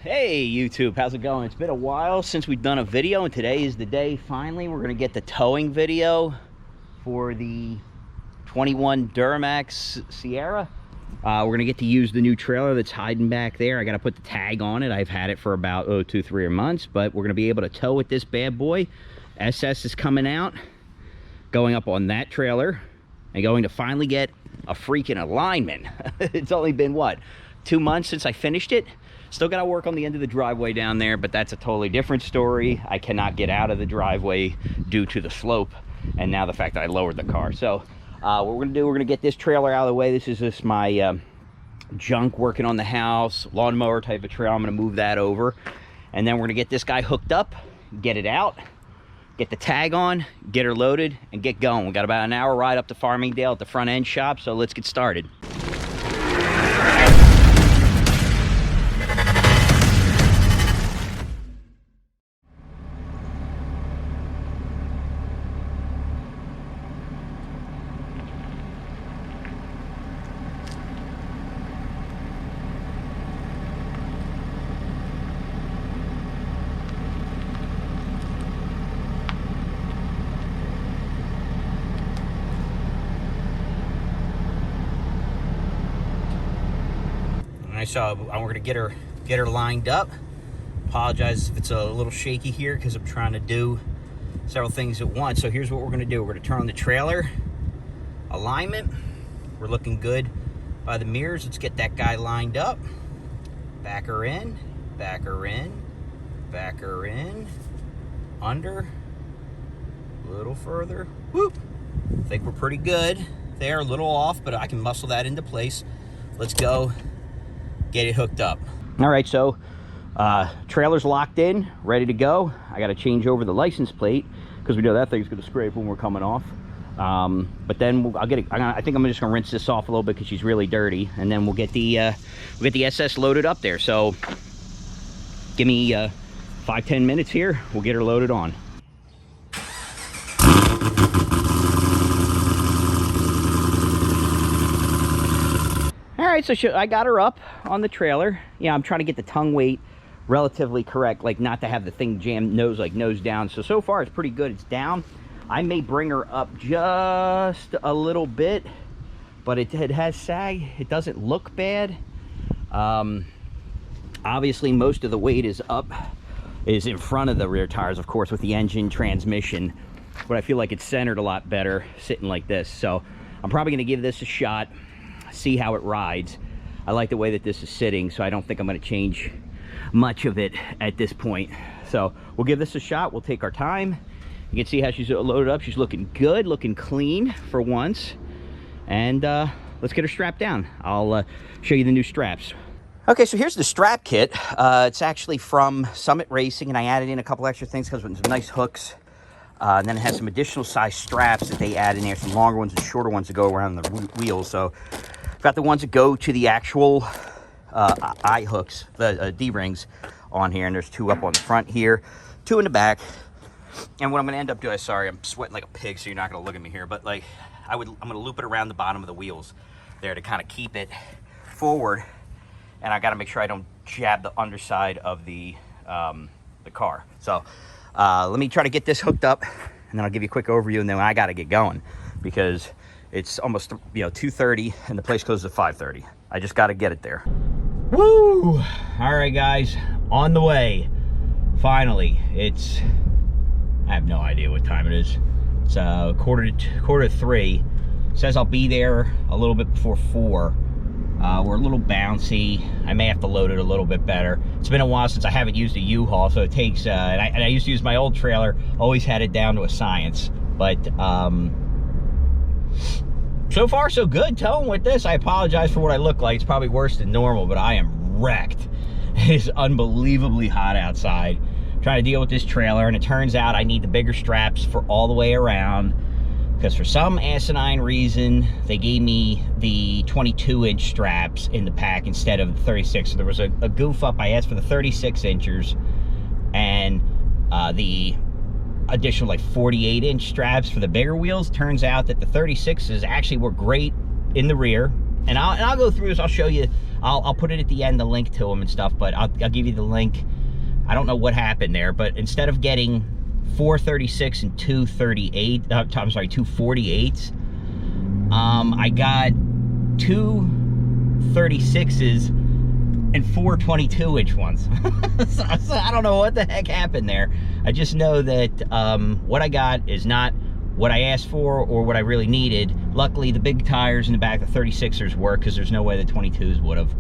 Hey YouTube, how's it going? It's been a while since we've done a video, and today is the day finally we're gonna get the towing video for the 21 Duramax Sierra. We're gonna get to use the new trailer that's hiding back there. I gotta put the tag on it. I've had it for about 2-3 months, but we're gonna be able to tow with this bad boy. SS is coming out, going up on that trailer, and going to finally get a freaking alignment. It's only been what, 2 months since I finished it. Still got to work on the end of the driveway down there, but that's a totally different story. I cannot get out of the driveway due to the slope, and now the fact that I lowered the car. So what we're gonna do, we're gonna get this trailer out of the way. This is just my junk working on the house, lawnmower type of trailer. I'm gonna move that over, and then we're gonna get this guy hooked up, get it out, get the tag on, get her loaded, and get going. We got about an hour ride up to Farmingdale at the front end shop, so let's get started. So we're gonna get her lined up. Apologize if it's a little shaky here because I'm trying to do several things at once. So here's what we're gonna do. We're gonna turn on the trailer alignment. We're looking good by the mirrors. Let's get that guy lined up. Back her in, back her in, back her in, under, a little further. Whoop! I think we're pretty good there. A little off, but I can muscle that into place. Let's go get it hooked up. All right, so trailer's locked in, ready to go. I got to change over the license plate because we know that thing's going to scrape when we're coming off. But then I'll get it. I think I'm just going to rinse this off a little bit because she's really dirty, and then we'll get the SS loaded up there. So give me 5-10 minutes here. We'll get her loaded on. All right, so I got her up on the trailer. Yeah, I'm trying to get the tongue weight relatively correct, like not to have the thing jammed nose down. So far it's pretty good. It's down. I may bring her up just a little bit, but it has sag. It doesn't look bad. Obviously most of the weight is in front of the rear tires, of course, with the engine transmission, but I feel like it's centered a lot better sitting like this. So I'm probably going to give this a shot, see how it rides. I like the way that this is sitting, so I don't think I'm going to change much of it at this point. So we'll give this a shot. We'll take our time. You can see how she's loaded up. She's looking good, looking clean for once. And let's get her strapped down. I'll show you the new straps. Okay, so here's the strap kit. It's actually from Summit Racing, and I added in a couple extra things because with some nice hooks. And then it has some additional size straps that they add in there, some longer ones and shorter ones that go around the wheels. So got the ones that go to the actual eye hooks, the D-rings on here, and there's 2 up on the front here, 2 in the back. And what I'm going to end up doing, sorry, I'm sweating like a pig, so you're not going to look at me here, but like I'm going to loop it around the bottom of the wheels there to kind of keep it forward, and I got to make sure I don't jab the underside of the car. So let me try to get this hooked up, and then I'll give you a quick overview, and then I got to get going because it's almost 2:30 and the place closes at 5:30. I just got to get it there. Woo! All right, guys, on the way. Finally, I have no idea what time it is. It's quarter to 3. It says I'll be there a little bit before 4. We're a little bouncy. I may have to load it a little bit better. It's been a while since I haven't used a U-Haul, so it takes, and I used to use my old trailer, always had it down to a science, but so far so good towing with this. I apologize for what I look like. It's probably worse than normal, but I am wrecked. It is unbelievably hot outside. I'm trying to deal with this trailer, and it turns out I need the bigger straps for all the way around, because for some asinine reason they gave me the 22-inch straps in the pack instead of the 36. So there was a goof up. I asked for the 36 inchers and the additional like 48-inch straps for the bigger wheels. Turns out that the 36s actually were great in the rear, and I'll go through this. I'll show you I'll put it at the end, the link to them and stuff, but I'll give you the link. I don't know what happened there, but instead of getting 436 and 238, I'm sorry, 248s, I got 2 36s and 4 22-inch ones. so I don't know what the heck happened there. I just know that what I got is not what I asked for or what I really needed. Luckily, the big tires in the back, the 36ers work, because there's no way the 22s would have.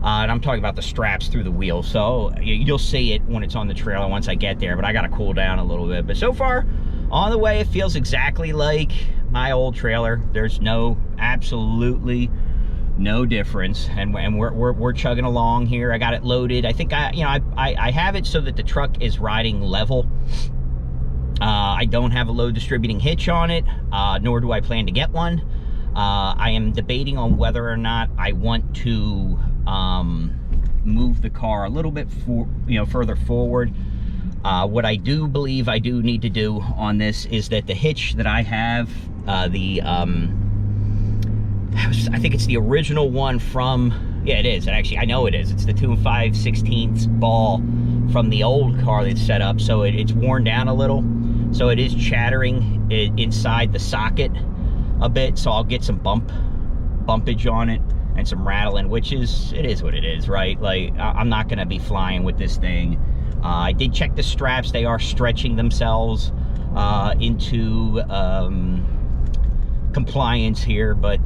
And I'm talking about the straps through the wheel, so you'll see it when it's on the trailer once I get there, but I gotta cool down a little bit. But so far, on the way, it feels exactly like my old trailer. There's absolutely no difference, and we're chugging along here. I got it loaded. I think I have it so that the truck is riding level. I don't have a load distributing hitch on it, nor do I plan to get one. I am debating on whether or not I want to move the car a little bit further forward. What I do believe I do need to do on this is that the hitch that I have, I think it's the original one from, yeah, it is. Actually, I know it is. It's the 2 5/16 ball from the old car that's set up, so it's worn down a little. So it is chattering inside the socket a bit, so I'll get some bumpage on it and some rattling, which is, it is what it is, right? Like, I'm not gonna be flying with this thing. I did check the straps. They are stretching themselves into compliance here, but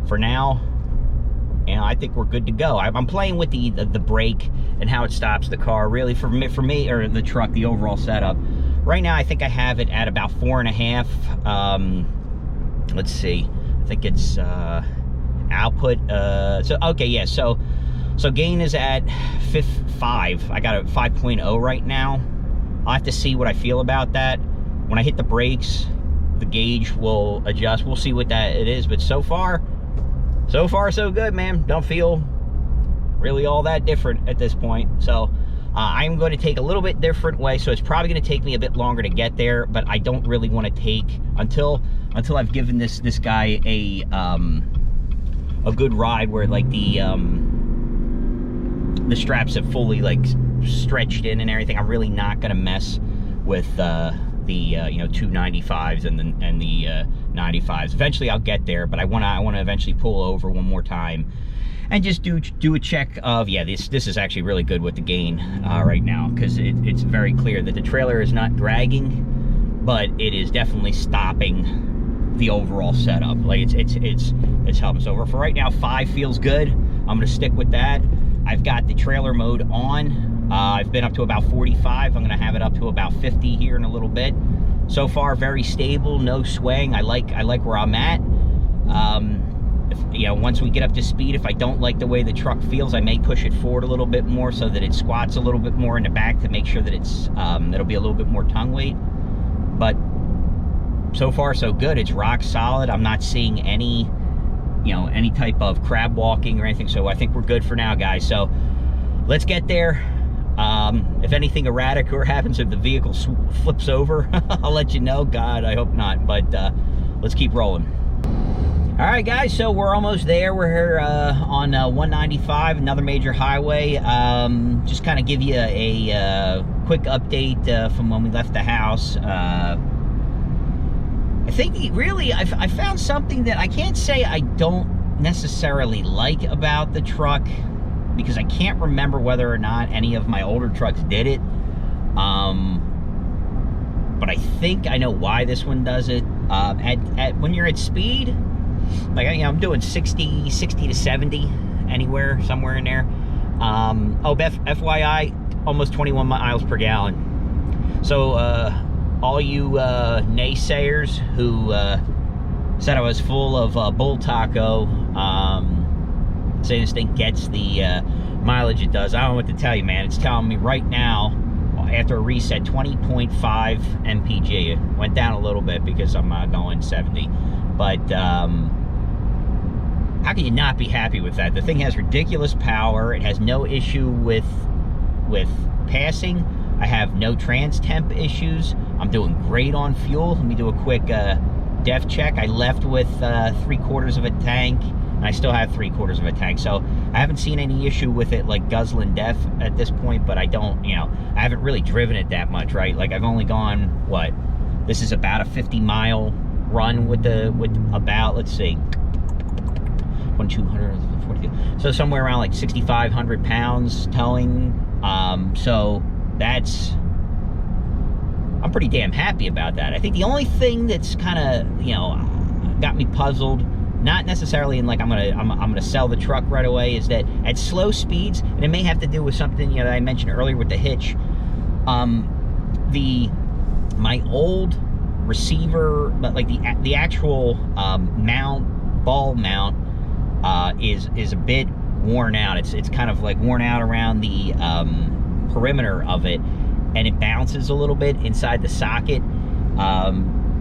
for now, I think we're good to go. I'm playing with the brake and how it stops the car. Really, for me, or the truck, the overall setup. Right now, I think I have it at about 4.5. Let's see. I think it's output. So okay, yeah. So gain is at 5. I got a 5.0 right now. I'll have to see what I feel about that. When I hit the brakes, the gauge will adjust. We'll see what it is. But so far so good, man. Don't feel really all that different at this point. So I'm going to take a little bit different way. So it's probably going to take me a bit longer to get there. But I don't really want to take until I've given this guy a good ride where like the straps have fully like stretched in and everything. I'm really not going to mess with the 295s and the 95s. Eventually I'll get there, but I want to eventually pull over one more time and just do a check of, yeah, this is actually really good with the gain right now, because it's very clear that the trailer is not dragging, but it is definitely stopping the overall setup. Like it's helping. So for right now, 5 feels good. I'm gonna stick with that. I've got the trailer mode on. I've been up to about 45. I'm gonna have it up to about 50 here in a little bit. So far, very stable, no swaying. I like where I'm at. Once we get up to speed, if I don't like the way the truck feels, I may push it forward a little bit more so that it squats a little bit more in the back to make sure that it'll be a little bit more tongue weight. But so far, so good. It's rock solid. I'm not seeing any type of crab walking or anything. So I think we're good for now, guys. So let's get there. If anything erratic or happens, if the vehicle flips over, I'll let you know. God, I hope not. But let's keep rolling. All right, guys, so we're almost there. We're here on 195, another major highway. Just kind of give you a quick update from when we left the house. I think really I found something that I can't say I don't necessarily like about the truck, because I can't remember whether or not any of my older trucks did it. But I think I know why this one does it. When you're at speed, like I'm doing 60 to 70, anywhere, somewhere in there. FYI, almost 21 miles per gallon. So all you naysayers who said I was full of bull taco, say this thing gets the mileage it does, I don't know what to tell you, man. It's telling me right now, after a reset, 20.5 mpg. It went down a little bit because I'm going 70. But how can you not be happy with that? The thing has ridiculous power. It has no issue with passing. I have no trans temp issues. I'm doing great on fuel. Let me do a quick def check. I left with 3/4 of a tank and I still have 3/4 of a tank. So I haven't seen any issue with it like guzzling death at this point, but I don't, you know, I haven't really driven it that much, right? Like I've only gone, what, this is about a 50-mile run with about, let's see, 242, so somewhere around like 6,500 pounds towing. So that's, I'm pretty damn happy about that. I think the only thing that's kind of, you know, got me puzzled, not necessarily in like I'm gonna sell the truck right away, is that at slow speeds, and it may have to do with something, you know, that I mentioned earlier with the hitch. My old receiver, but like the actual ball mount is a bit worn out. It's kind of like worn out around the perimeter of it, and it bounces a little bit inside the socket.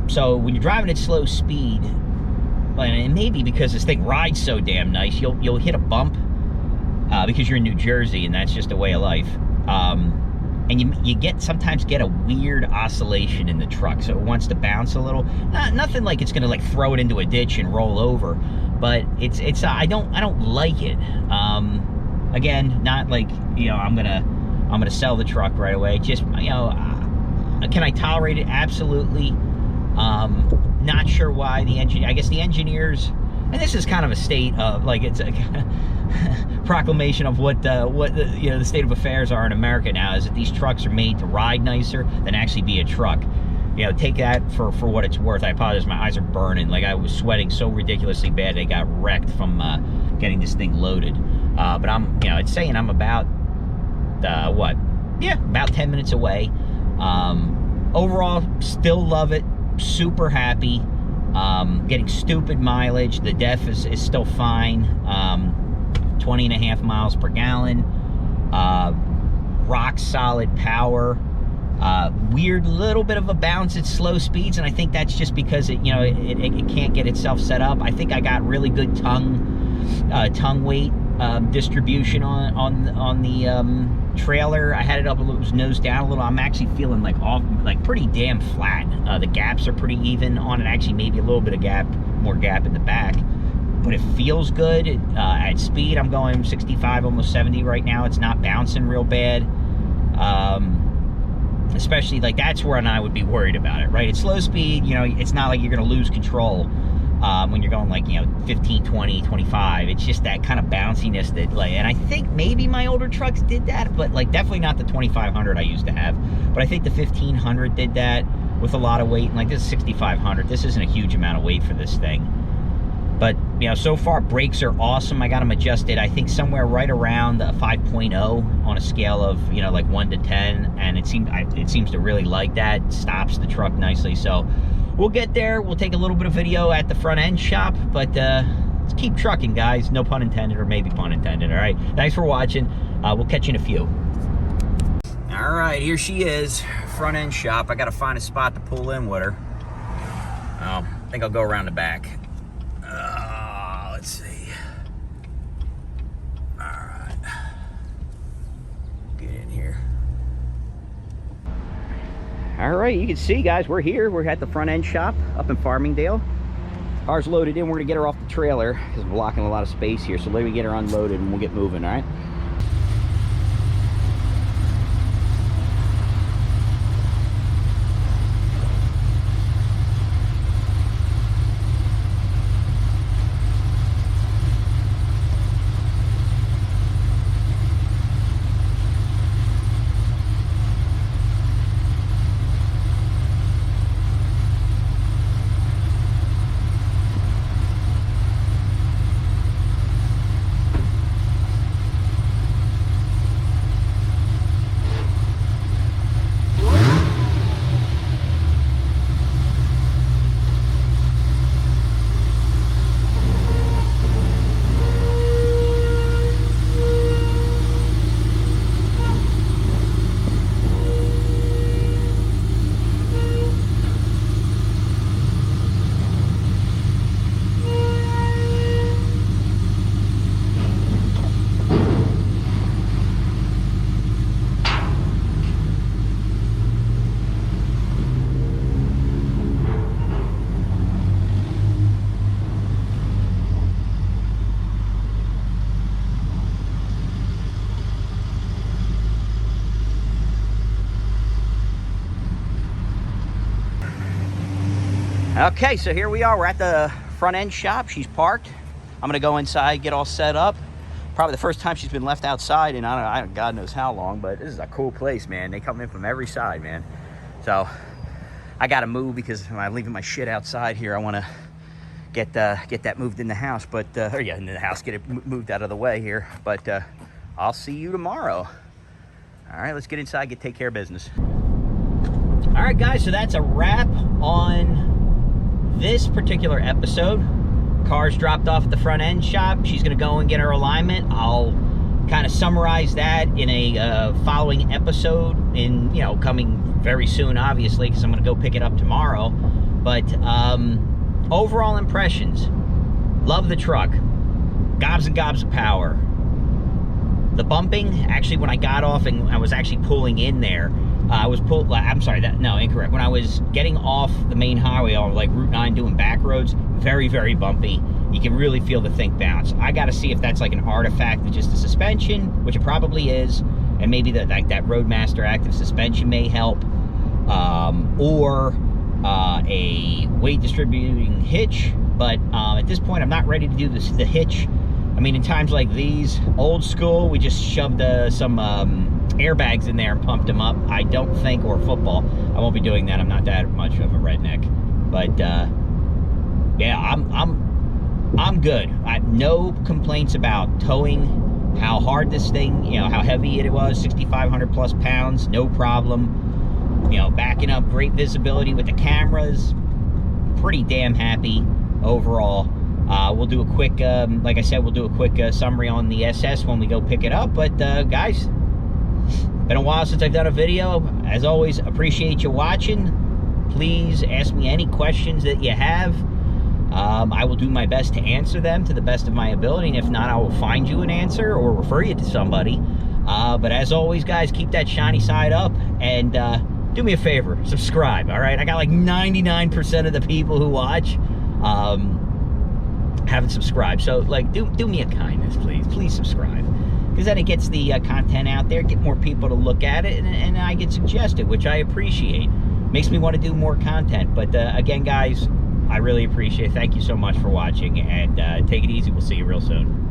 So when you're driving at slow speed, and maybe because this thing rides so damn nice, you'll hit a bump because you're in New Jersey, and that's just a way of life. And you sometimes get a weird oscillation in the truck, so it wants to bounce a little. Nothing like it's gonna like throw it into a ditch and roll over, but it's I don't like it. Again, not like, you know, I'm gonna sell the truck right away. Just, you know, can I tolerate it? Absolutely. Not sure why I guess the engineers, and this is kind of a state of, like, it's a proclamation of what you know, the state of affairs are in America now, is that these trucks are made to ride nicer than actually be a truck. You know, take that for what it's worth. I apologize, my eyes are burning. Like, I was sweating so ridiculously bad, they got wrecked from getting this thing loaded. But I'm, you know, it's saying I'm about, what? Yeah, about 10 minutes away. Overall, still love it. Super happy. Getting stupid mileage. The def is still fine. 20.5 miles per gallon. Rock solid power. Weird little bit of a bounce at slow speeds, and I think that's just because it, you know, it can't get itself set up. I think I got really good tongue weight distribution on the trailer. I had it up a little, it was nose down a little. I'm actually feeling like pretty damn flat. The gaps are pretty even on it. Actually, maybe a little bit of more gap in the back, but it feels good. At speed, I'm going 65, almost 70 right now. It's not bouncing real bad. Especially, like, that's where I would be worried about it, right? At slow speed, you know, it's not like you're going to lose control when you're going, like, you know, 15, 20, 25. It's just that kind of bounciness that, like, and I think maybe my older trucks did that, but, like, definitely not the 2500 I used to have. But I think the 1500 did that with a lot of weight, and, like, this is 6500. This isn't a huge amount of weight for this thing. But, you know, so far, brakes are awesome. I got them adjusted, I think, somewhere right around a 5.0 on a scale of, you know, like 1 to 10. And it seems to really like that. It stops the truck nicely. So we'll get there. We'll take a little bit of video at the front end shop. But let's keep trucking, guys. No pun intended, or maybe pun intended. All right. Thanks for watching. We'll catch you in a few. All right. Here she is. Front end shop. I got to find a spot to pull in with her. I think I'll go around the back. Let's see. All right. Get in here. All right, you can see, guys, we're here. We're at the front end shop up in Farmingdale. Car's loaded in. We're gonna get her off the trailer because we're blocking a lot of space here. So let me get her unloaded and we'll get moving, all right? Okay, so here we are. We're at the front end shop. She's parked. I'm gonna go inside, get all set up. Probably the first time she's been left outside in I don't God knows how long, but this is a cool place, man. They come in from every side, man. So I gotta move because I'm leaving my shit outside here. I wanna get that moved in the house, but or yeah, in the house, get it moved out of the way here. But I'll see you tomorrow. All right, let's get inside, take care of business. All right, guys, so that's a wrap on this particular episode. Car's dropped off at the front end shop. She's gonna go and get her alignment. I'll kind of summarize that in a following episode, in coming very soon, obviously, because I'm gonna go pick it up tomorrow. But overall impressions: love the truck, gobs and gobs of power. The bumping, actually, when I got off and I was actually pulling in there, I'm sorry, incorrect. When I was getting off the main highway on like Route 9 doing back roads, very, very bumpy. You can really feel the thing bounce. I got to see if that's like an artifact of just the suspension, which it probably is, and maybe that Roadmaster active suspension may help, or a weight distributing hitch. But at this point, I'm not ready to do the hitch. I mean, in times like these, old school, we just shoved some airbags in there and pumped them up. I don't think, or football. I won't be doing that. I'm not that much of a redneck. But yeah, I'm good. I have no complaints about towing. How hard this thing, how heavy it was, 6,500 plus pounds, no problem. Backing up, great visibility with the cameras. Pretty damn happy overall. We'll do a quick, like I said, we'll do a quick summary on the SS when we go pick it up. But guys, been a while since I've done a video. As always, appreciate you watching. Please ask me any questions that you have. I will do my best to answer them to the best of my ability, and if not, I will find you an answer or refer you to somebody. But as always, guys, keep that shiny side up, and do me a favor, subscribe. All right, I got like 99% of the people who watch haven't subscribed, so like do me a kindness, please subscribe, because then it gets the content out there, get more people to look at it, and I get suggested, which I appreciate. Makes me want to do more content. But again, guys, I really appreciate it. Thank you so much for watching, and take it easy. We'll see you real soon.